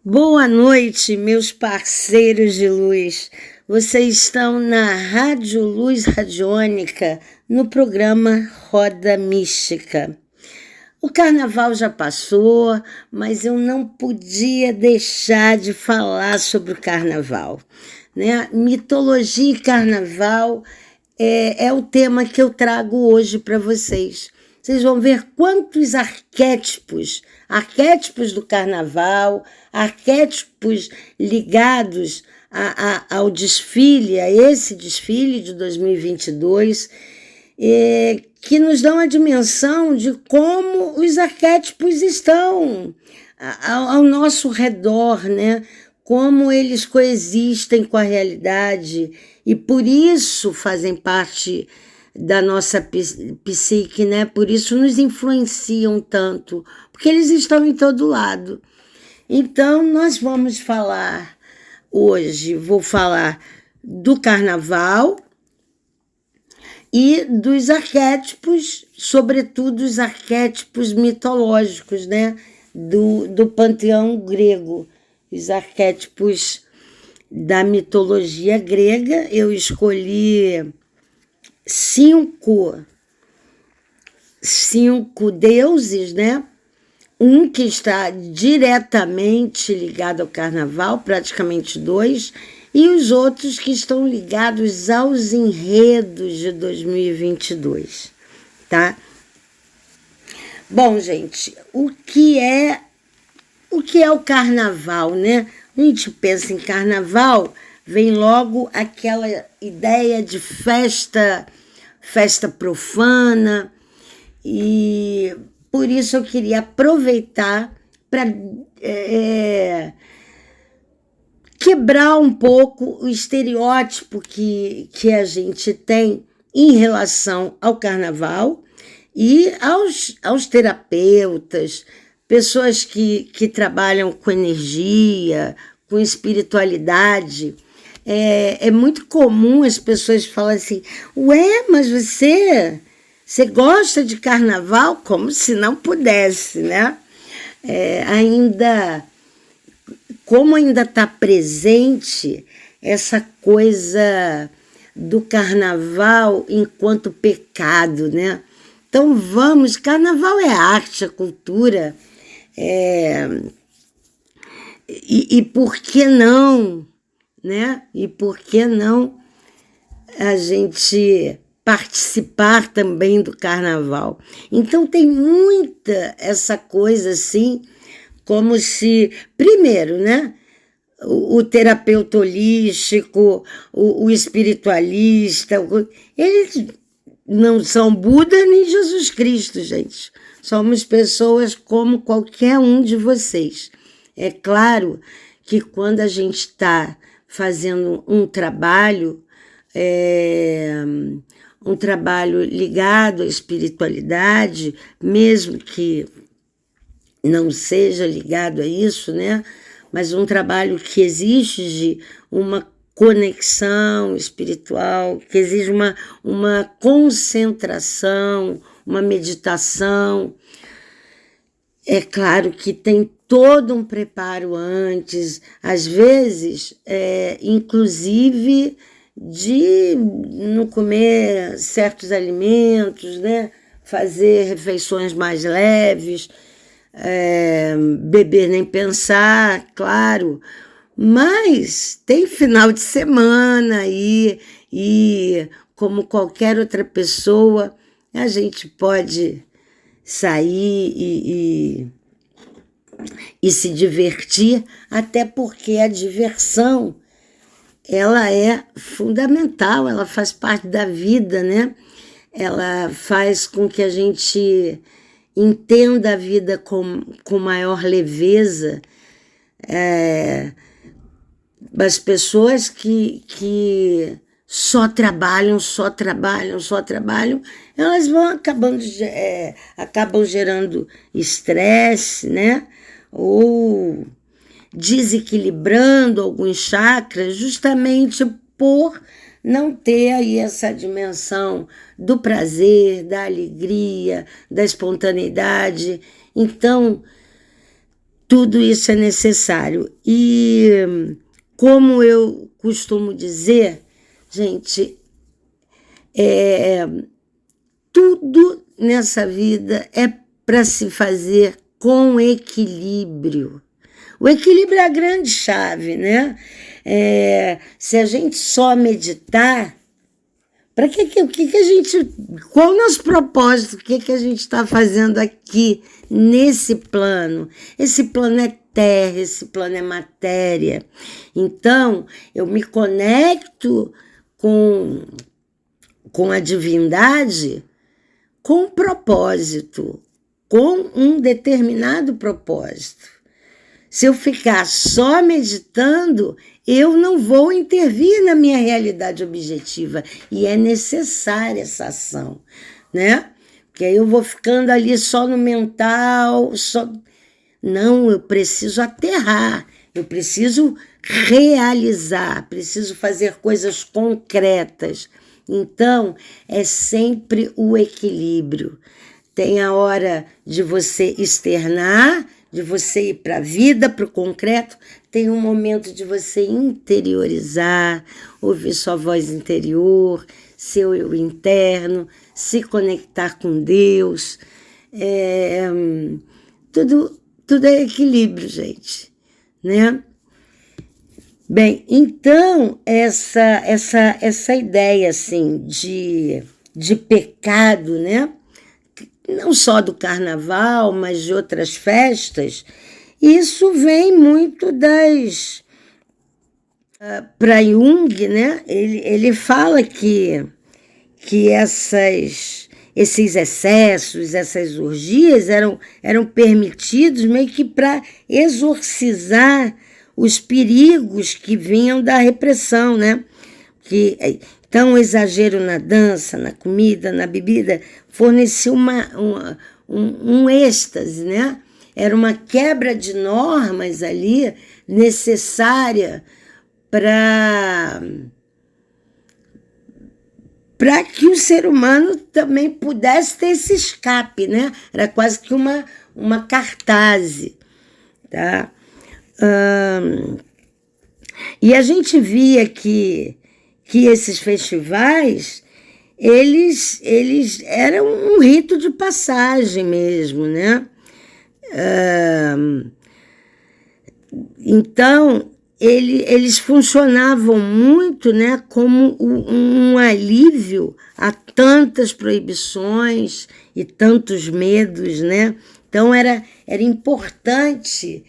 Boa noite, meus parceiros de luz. Vocês estão na Rádio Luz Radiônica, no programa Roda Mística. O carnaval já passou, mas eu não podia deixar de falar sobre o carnaval, né? Mitologia e carnaval é o tema que eu trago hoje para vocês. Vocês vão ver quantos arquétipos do carnaval, arquétipos ligados ao desfile, a esse desfile de 2022, que nos dão a dimensão de como os arquétipos estão ao nosso redor, né? Como eles coexistem com a realidade e por isso fazem parte da nossa psique, né? Por isso nos influenciam tanto, porque eles estão em todo lado. Então, nós vamos falar hoje, vou falar do carnaval e dos arquétipos, sobretudo os arquétipos mitológicos, né? Do panteão grego, os arquétipos da mitologia grega. Eu escolhi cinco deuses, né? Um que está diretamente ligado ao carnaval, praticamente dois, e os outros que estão ligados aos enredos de 2022, tá? Bom, gente, o que é o carnaval, né? A gente pensa em carnaval, vem logo aquela ideia de festa profana, e por isso eu queria aproveitar para quebrar um pouco o estereótipo que a gente tem em relação ao carnaval e aos terapeutas, pessoas que trabalham com energia, com espiritualidade. É muito comum as pessoas falarem assim: ué, mas você gosta de carnaval? Como se não pudesse, né? Como ainda está presente essa coisa do carnaval enquanto pecado, né? Então carnaval é arte, é cultura, e por que não, né? E por que não a gente participar também do carnaval? Então tem muita essa coisa assim, como se, primeiro, né? O terapeuta holístico, o espiritualista, eles não são Buda nem Jesus Cristo, gente. Somos pessoas como qualquer um de vocês. É claro que quando a gente está fazendo um trabalho ligado à espiritualidade, mesmo que não seja ligado a isso, né? Mas um trabalho que exige uma conexão espiritual, que exige uma concentração, uma meditação. É claro que tem todo um preparo antes, às vezes, inclusive de não comer certos alimentos, né? Fazer refeições mais leves, beber nem pensar, claro, mas tem final de semana aí, e como qualquer outra pessoa, a gente pode sair e se divertir, até porque a diversão, ela é fundamental, ela faz parte da vida, né? Ela faz com que a gente entenda a vida com maior leveza. As pessoas que só trabalham, elas vão acabam gerando estresse, né? Ou desequilibrando alguns chakras, justamente por não ter aí essa dimensão do prazer, da alegria, da espontaneidade. Então, tudo isso é necessário. E, como eu costumo dizer, gente, tudo nessa vida é para se fazer com equilíbrio. O equilíbrio é a grande chave, né? Se a gente só meditar, para que a gente, qual o nosso propósito? O que a gente está fazendo aqui nesse plano? Esse plano é terra, esse plano é matéria. Então, eu me conecto com a divindade com propósito, com um determinado propósito. Se eu ficar só meditando, eu não vou intervir na minha realidade objetiva. E é necessária essa ação, né? Porque aí eu vou ficando ali só no mental, só... Não, eu preciso aterrar, eu preciso realizar, preciso fazer coisas concretas. Então, é sempre o equilíbrio. Tem a hora de você externar, de você ir para a vida, para o concreto. Tem um momento de você interiorizar, ouvir sua voz interior, seu eu interno, se conectar com Deus. Tudo é equilíbrio, gente, né? Bem, então, essa ideia, assim, de pecado, né? Não só do carnaval, mas de outras festas, isso vem muito para Jung, né? Ele fala que esses excessos, essas orgias eram permitidos meio que para exorcizar os perigos que vinham da repressão, né? Então, o exagero na dança, na comida, na bebida, fornecia um êxtase, né? Era uma quebra de normas ali necessária para que o ser humano também pudesse ter esse escape, né? Era quase que uma cartaz, tá? E a gente via que esses festivais, eles eram um rito de passagem mesmo, né? Então, eles funcionavam muito, né, como um alívio a tantas proibições e tantos medos, né? Então, era importante,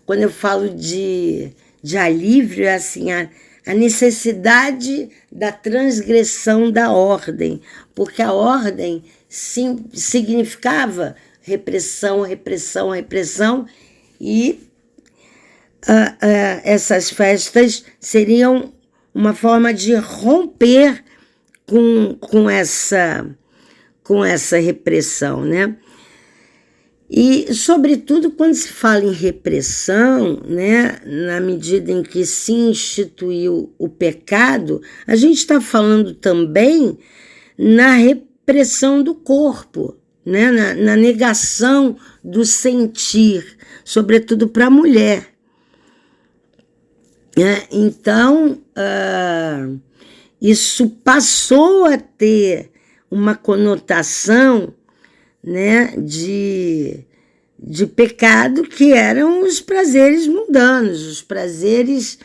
quando eu falo de alívio, é assim, a necessidade da transgressão da ordem, porque a ordem significava repressão, repressão, repressão, e essas festas seriam uma forma de romper com essa repressão, né? E, sobretudo, quando se fala em repressão, né, na medida em que se instituiu o pecado, a gente está falando também na repressão do corpo, né, na negação do sentir, sobretudo para a mulher. Então, isso passou a ter uma conotação, né, de pecado, que eram os prazeres mundanos, os prazeres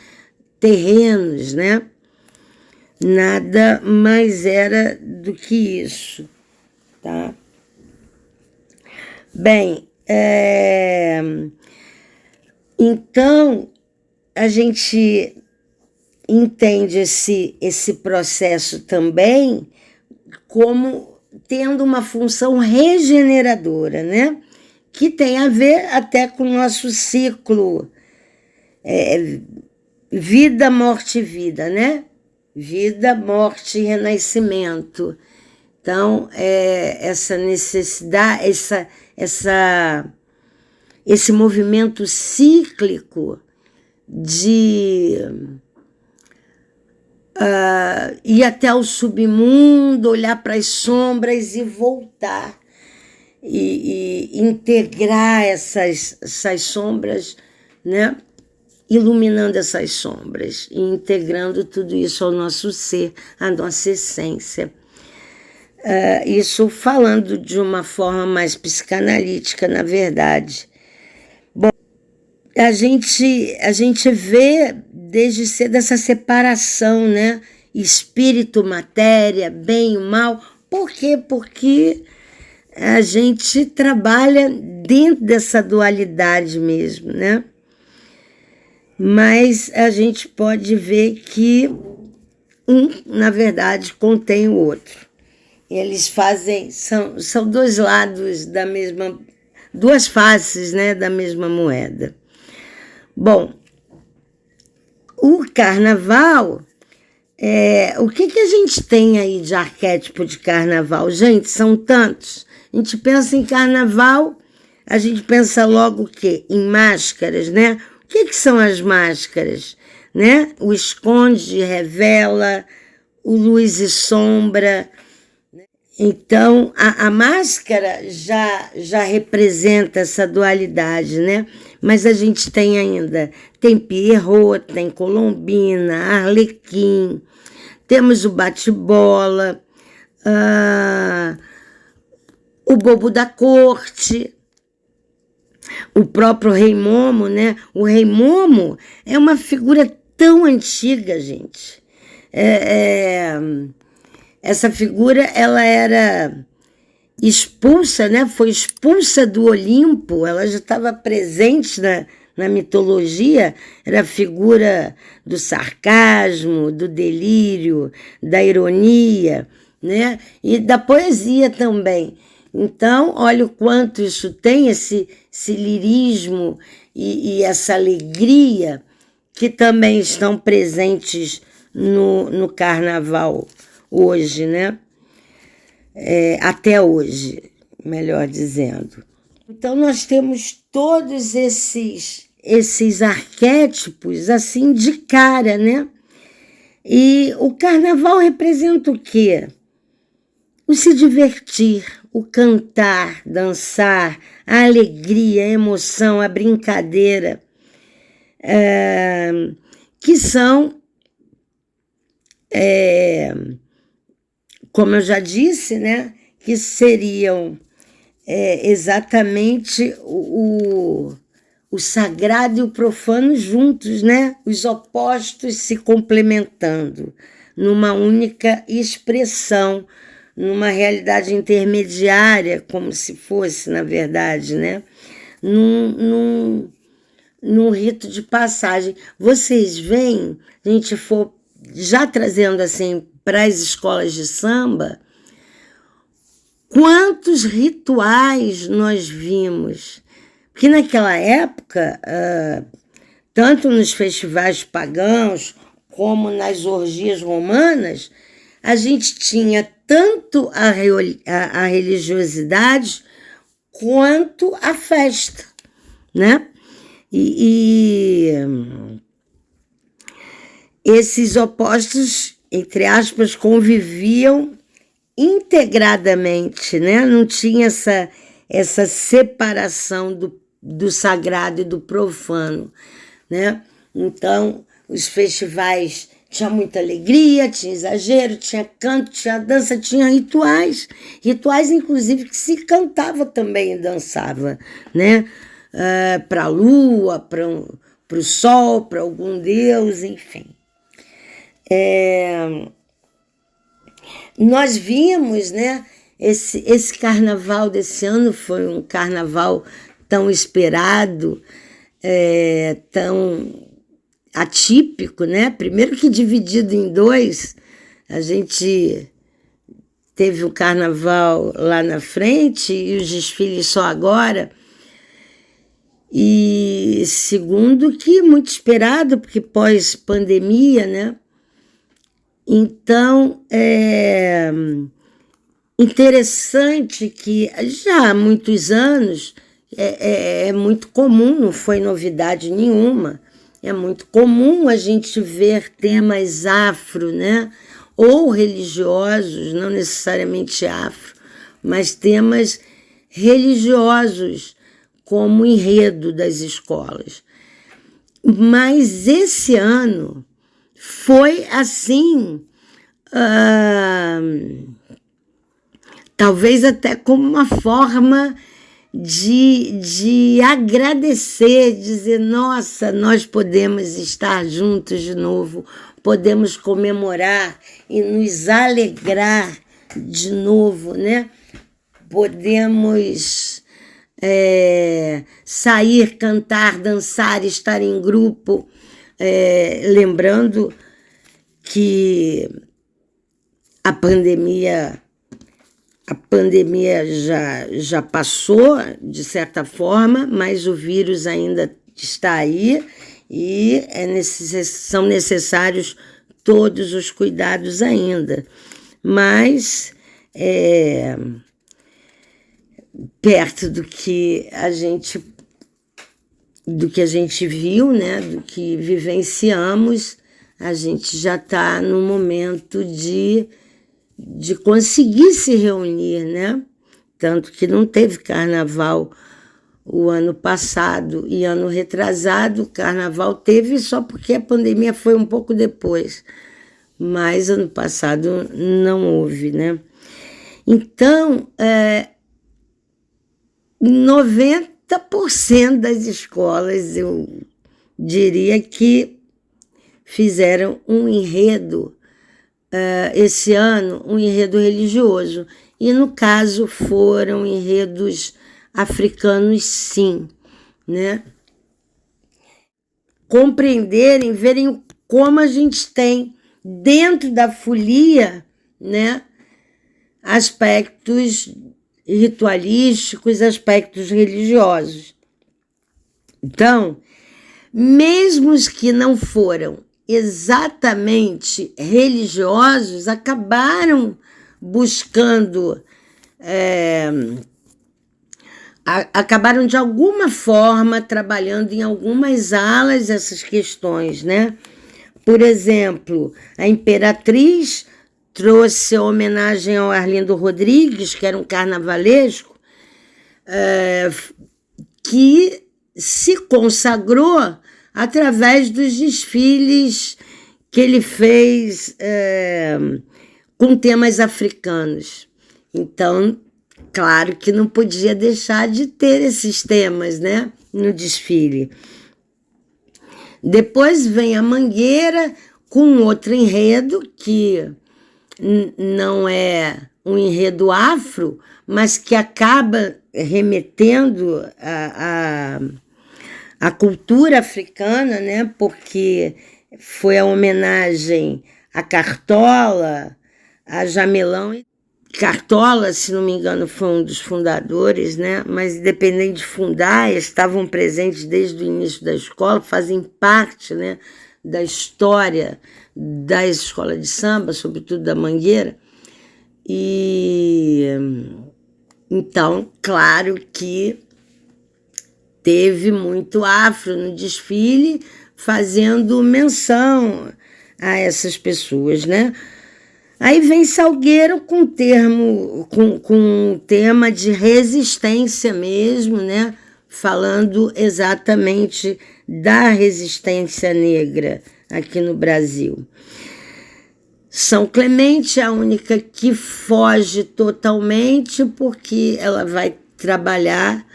terrenos, né? Nada mais era do que isso, tá? Bem, então a gente entende esse processo também como tendo uma função regeneradora, né? Que tem a ver até com o nosso ciclo vida, morte e vida, né? Vida, morte e renascimento. Então, essa necessidade, esse movimento cíclico de ir até o submundo, olhar para as sombras e voltar. e integrar essas sombras, né? Iluminando essas sombras e integrando tudo isso ao nosso ser, à nossa essência. Isso falando de uma forma mais psicanalítica, na verdade. Bom, a gente vê desde cedo essa separação, né? Espírito, matéria, bem e mal. Por quê? Porque a gente trabalha dentro dessa dualidade mesmo, né? Mas a gente pode ver que um, na verdade, contém o outro. Eles fazem, são dois lados da mesma, duas faces, né, da mesma moeda. Bom, o carnaval, o que a gente tem aí de arquétipo de carnaval? Gente, são tantos. A gente pensa em carnaval, a gente pensa logo o quê? Em máscaras, né? O que são as máscaras? Né? O esconde, revela, o luz e sombra. Então, a máscara já representa essa dualidade, né? Mas a gente tem ainda, tem Pierrot, tem Colombina, Arlequim, temos o bate-bola, o bobo da corte, o próprio Rei Momo, né? O Rei Momo é uma figura tão antiga, gente. Essa figura, ela era expulsa, né? Foi expulsa do Olimpo, ela já estava presente na mitologia, era a figura do sarcasmo, do delírio, da ironia, né? E da poesia também. Então, olha o quanto isso tem, esse lirismo e essa alegria que também estão presentes no carnaval hoje, né? Até hoje, melhor dizendo. Então, nós temos todos esses arquétipos assim de cara, né? E o carnaval representa o quê? O se divertir, o cantar, dançar, a alegria, a emoção, a brincadeira, que são, como eu já disse, né, que seriam exatamente o sagrado e o profano juntos, né? Os opostos se complementando numa única expressão, numa realidade intermediária, como se fosse, na verdade, né? Num rito de passagem. Vocês veem, a gente for já trazendo assim para as escolas de samba, quantos rituais nós vimos. Porque naquela época, tanto nos festivais pagãos como nas orgias romanas, a gente tinha tanto a religiosidade quanto a festa, né? E esses opostos, entre aspas, conviviam integradamente, né? Não tinha essa separação do sagrado e do profano, né? Então, os festivais tinham muita alegria, tinha exagero, tinha canto, tinha dança, tinha rituais, inclusive que se cantava também e dançava, né? Para a lua, para o sol, para algum deus, enfim. Nós vimos, né? Esse carnaval desse ano foi um carnaval tão esperado, tão atípico, né? Primeiro que dividido em dois, a gente teve o carnaval lá na frente e os desfiles só agora. E segundo que muito esperado, porque pós-pandemia, né? Então, é interessante que já há muitos anos é muito comum, não foi novidade nenhuma, é muito comum a gente ver temas afro, né? Ou religiosos, não necessariamente afro, mas temas religiosos como enredo das escolas. Mas esse ano foi assim, talvez até como uma forma de agradecer, dizer, nossa, nós podemos estar juntos de novo, podemos comemorar e nos alegrar de novo, né? Podemos sair, cantar, dançar, estar em grupo, lembrando que a pandemia já passou, de certa forma, mas o vírus ainda está aí e são necessários todos os cuidados ainda. Mas, perto do que a gente viu, né, do que vivenciamos, a gente já está no momento de conseguir se reunir, né? Tanto que não teve carnaval o ano passado e ano retrasado, o carnaval teve só porque a pandemia foi um pouco depois, mas ano passado não houve, né? Então, 90% das escolas, eu diria que fizeram um enredo esse ano, um enredo religioso. E, no caso, foram enredos africanos, sim, né? Compreenderem, verem como a gente tem, dentro da folia, né, aspectos ritualísticos, aspectos religiosos. Então, mesmo os que não foram exatamente religiosos, acabaram buscando, acabaram de alguma forma trabalhando em algumas alas essas questões, né? Por exemplo, a Imperatriz trouxe a homenagem ao Arlindo Rodrigues, que era um carnavalesco, que se consagrou através dos desfiles que ele fez com temas africanos. Então, claro que não podia deixar de ter esses temas, né, no desfile. Depois vem a Mangueira com outro enredo, que não é um enredo afro, mas que acaba remetendo a cultura africana, né? Porque foi a homenagem a Cartola, a Jamelão. Cartola, se não me engano, foi um dos fundadores, né? Mas independente de fundar, estavam presentes desde o início da escola, fazem parte, né, da história da escola de samba, sobretudo da Mangueira. E então, claro que teve muito afro no desfile, fazendo menção a essas pessoas, né? Aí vem Salgueiro com um tema de resistência mesmo, né? Falando exatamente da resistência negra aqui no Brasil. São Clemente é a única que foge totalmente, porque ela vai trabalhar,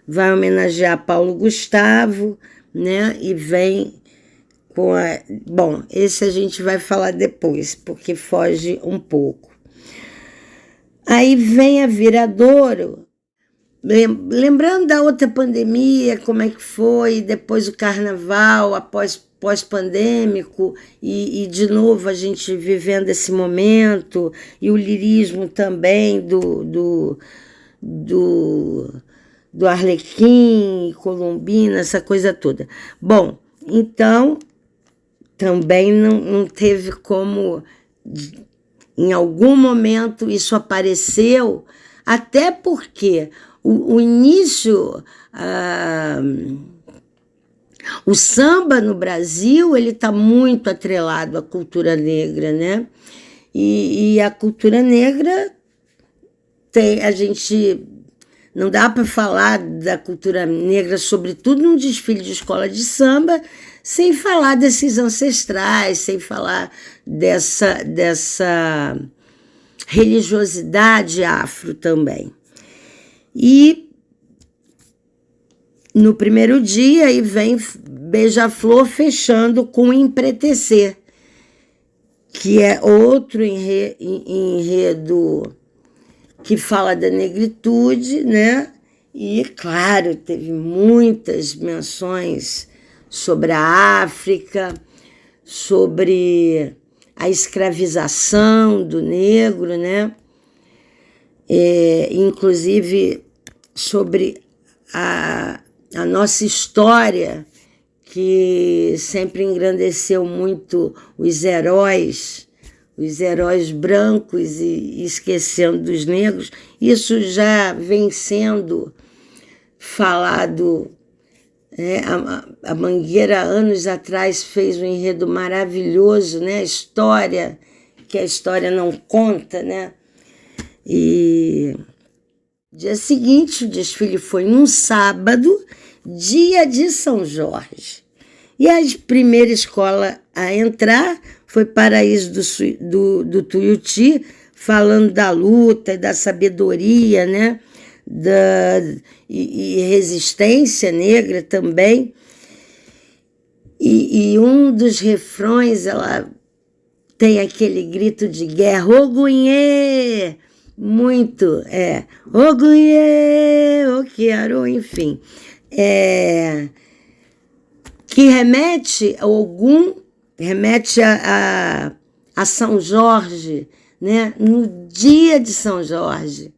vai homenagear Paulo Gustavo, né? E vem com bom, esse a gente vai falar depois, porque foge um pouco. Aí vem a Viradouro, lembrando da outra pandemia, como é que foi, depois o carnaval, pós-pandêmico, e de novo a gente vivendo esse momento, e o lirismo também do Arlequim, Colombina, essa coisa toda. Bom, então também não teve como, em algum momento isso apareceu, até porque o início, o samba no Brasil, ele está muito atrelado à cultura negra, né? E a cultura negra a gente não dá para falar da cultura negra, sobretudo num desfile de escola de samba, sem falar desses ancestrais, sem falar dessa religiosidade afro também. E no primeiro dia aí vem Beija-Flor fechando com Empretecer, que é outro enredo que fala da negritude, né? E, claro, teve muitas menções sobre a África, sobre a escravização do negro, né? Inclusive sobre a nossa história, que sempre engrandeceu muito os heróis brancos e esquecendo dos negros. Isso já vem sendo falado. A Mangueira, anos atrás, fez um enredo maravilhoso, né? A história, que a história não conta, né? E dia seguinte, o desfile foi num sábado, dia de São Jorge. E a primeira escola a entrar foi Paraíso do Tuiuti, falando da luta, da sabedoria, né? E resistência negra também. E um dos refrões, ela tem aquele grito de guerra, Ogunhê! Muito, Ogunhê, Oquiaro, enfim. Que remete a Ogum, remete a São Jorge, né? No dia de São Jorge.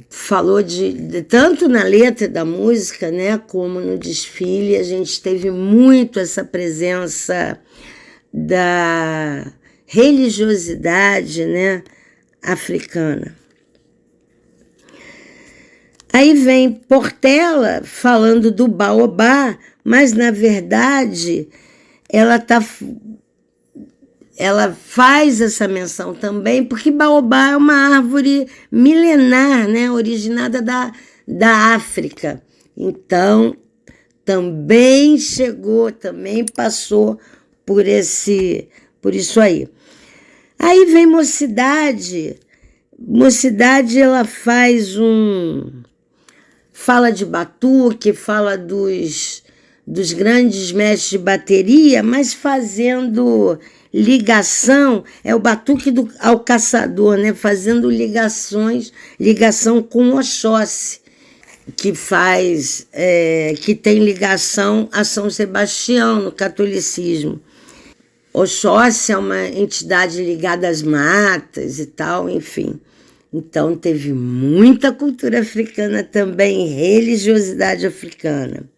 Falou de tanto na letra da música, né, como no desfile, a gente teve muito essa presença da religiosidade, né, africana. Aí vem Portela falando do baobá, mas na verdade ela faz essa menção também, porque baobá é uma árvore milenar, né, originada da África. Então, também passou por isso aí. Aí vem Mocidade. Mocidade, ela fala de batuque, fala dos grandes mestres de bateria, mas fazendo ligação, é o batuque ao caçador, né? Fazendo ligação com Oxóssi, que tem ligação a São Sebastião no catolicismo. Oxóssi é uma entidade ligada às matas e tal, enfim. Então teve muita cultura africana também, religiosidade africana.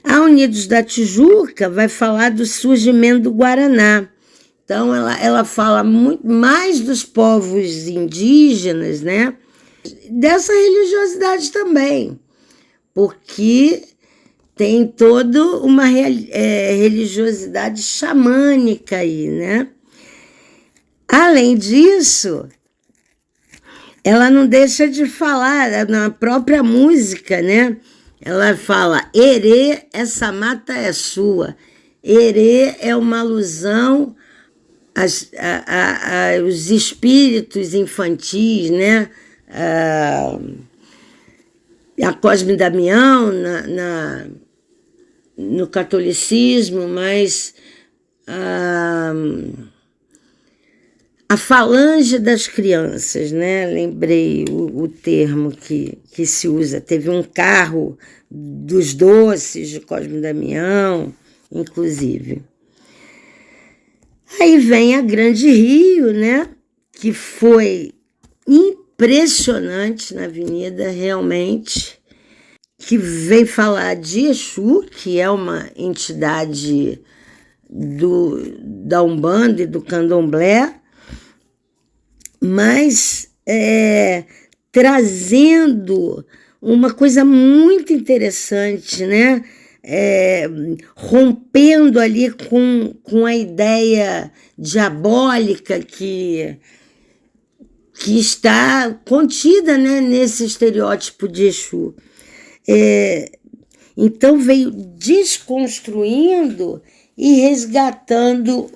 A Unidos da Tijuca vai falar do surgimento do Guaraná. Então, ela fala muito mais dos povos indígenas, né? Dessa religiosidade também, porque tem toda uma religiosidade xamânica aí, né? Além disso, ela não deixa de falar na própria música, né? Ela fala, Erê, essa mata é sua. Erê é uma alusão aos espíritos infantis, né? A Cosme e Damião no catolicismo, mas a falange das crianças, né? Lembrei o termo que se usa. Teve um carro dos doces de Cosme e Damião, inclusive. Aí vem a Grande Rio, né? Que foi impressionante na avenida, realmente, que vem falar de Exu, que é uma entidade da Umbanda e do Candomblé, mas trazendo uma coisa muito interessante, né? Rompendo ali com a ideia diabólica que que está contida, né, nesse estereótipo de Exu. Então veio desconstruindo e resgatando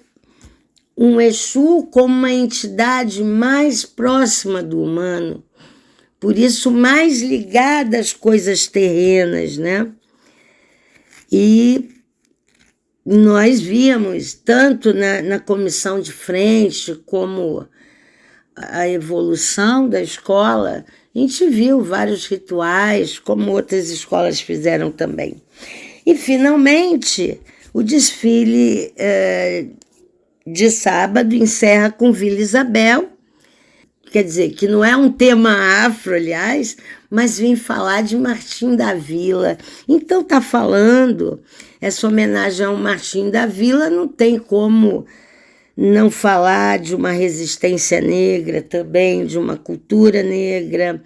um Exu como uma entidade mais próxima do humano, por isso mais ligada às coisas terrenas, né? E nós víamos, tanto na comissão de frente como a evolução da escola, a gente viu vários rituais, como outras escolas fizeram também. E, finalmente, o desfile de sábado encerra com Vila Isabel, quer dizer, que não é um tema afro, aliás, mas vem falar de Martim da Vila. Então, tá falando, essa homenagem ao Martim da Vila, não tem como não falar de uma resistência negra também, de uma cultura negra,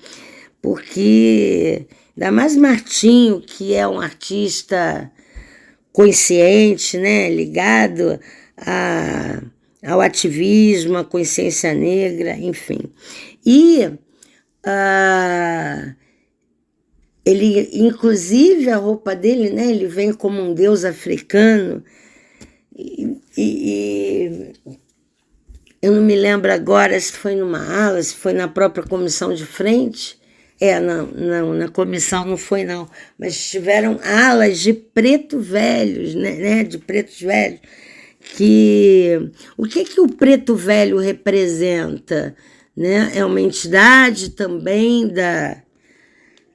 porque, ainda mais Martinho, que é um artista consciente, né, ligado ao ativismo, à consciência negra, enfim. E ele, inclusive, a roupa dele, né, ele vem como um deus africano, e eu não me lembro agora se foi numa ala, se foi na própria comissão de frente. Não, na comissão não foi não, mas tiveram alas de preto velhos, né, de pretos velhos, que o que o preto velho representa, né? É uma entidade também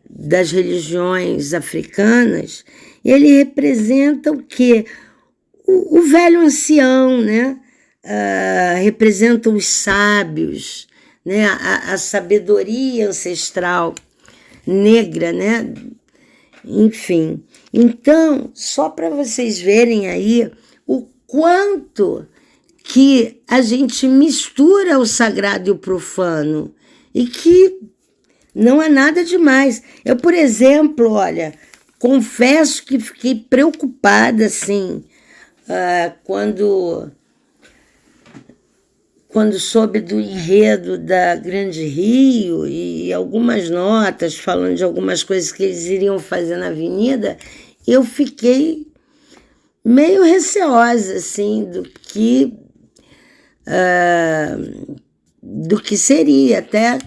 das religiões africanas. Ele representa o quê? O velho ancião, né? Representa os sábios, né? A sabedoria ancestral negra, né? Enfim, então, só para vocês verem aí o quanto que a gente mistura o sagrado e o profano, e que não é nada demais. Eu, por exemplo, olha, confesso que fiquei preocupada, assim, quando soube do enredo da Grande Rio e algumas notas falando de algumas coisas que eles iriam fazer na avenida, eu fiquei meio receosa, assim, do que seria, até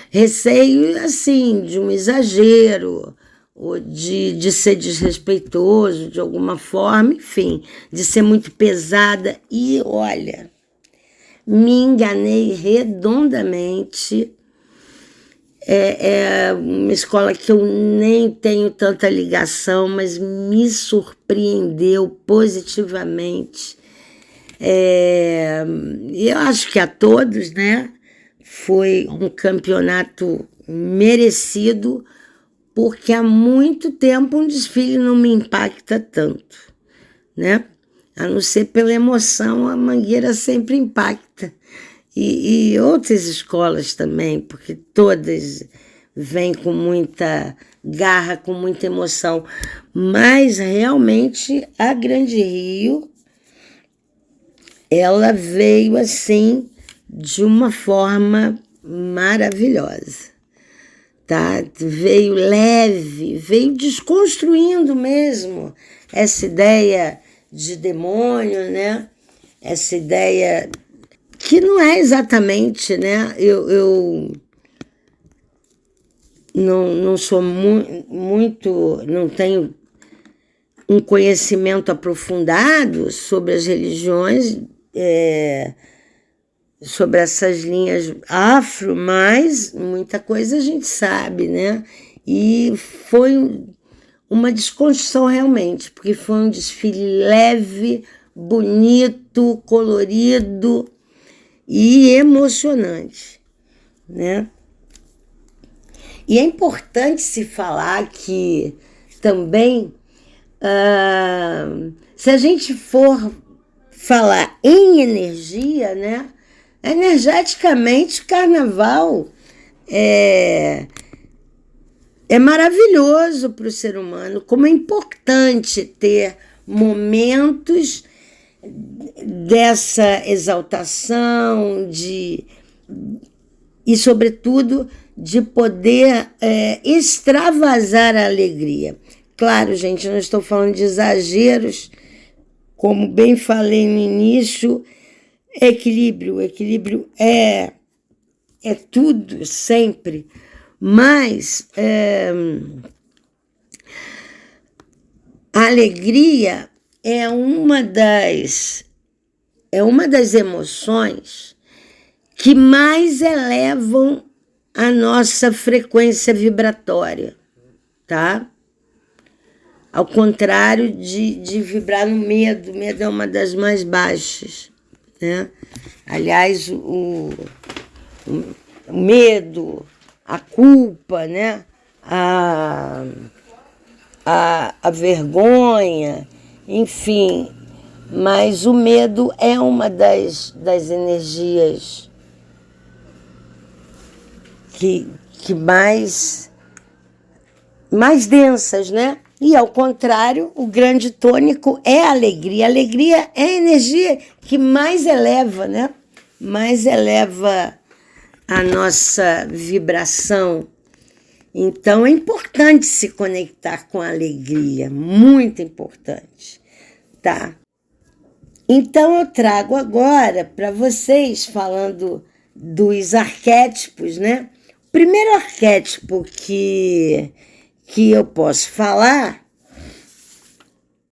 receio, assim, de um exagero, ou de ser desrespeitoso de alguma forma, enfim, de ser muito pesada. E, olha, me enganei redondamente. É uma escola que eu nem tenho tanta ligação, mas me surpreendeu positivamente. Eu acho que a todos, né? Foi um campeonato merecido, porque há muito tempo um desfile não me impacta tanto, né? A não ser pela emoção, a Mangueira sempre impacta. E outras escolas também, porque todas vêm com muita garra, com muita emoção. Mas, realmente, a Grande Rio, ela veio, assim, de uma forma maravilhosa, tá? Veio leve, veio desconstruindo mesmo essa ideia de demônio, né? Essa ideia que não é exatamente, né? Eu não sou muito, não tenho um conhecimento aprofundado sobre as religiões, sobre essas linhas afro, mas muita coisa a gente sabe, né? E foi uma desconstrução realmente, porque foi um desfile leve, bonito, colorido e emocionante, né? E é importante se falar que também, se a gente for falar em energia, né? Energeticamente, o carnaval é maravilhoso para o ser humano, como é importante ter momentos dessa exaltação, de e, sobretudo, de poder extravasar a alegria. Claro, gente, eu não estou falando de exageros, como bem falei no início, equilíbrio é tudo, sempre, mas a alegria é uma das emoções que mais elevam a nossa frequência vibratória, tá? Ao contrário de vibrar no medo. O medo é uma das mais baixas, né? Aliás, o medo, a culpa, né? A vergonha, enfim. Mas o medo é uma das energias que mais densas, né? E, ao contrário, o grande tônico é a alegria. A alegria é a energia que mais eleva, né? Mais eleva a nossa vibração. Então, é importante se conectar com a alegria. Muito importante, tá? Então, eu trago agora para vocês, falando dos arquétipos, né? O primeiro arquétipo que eu posso falar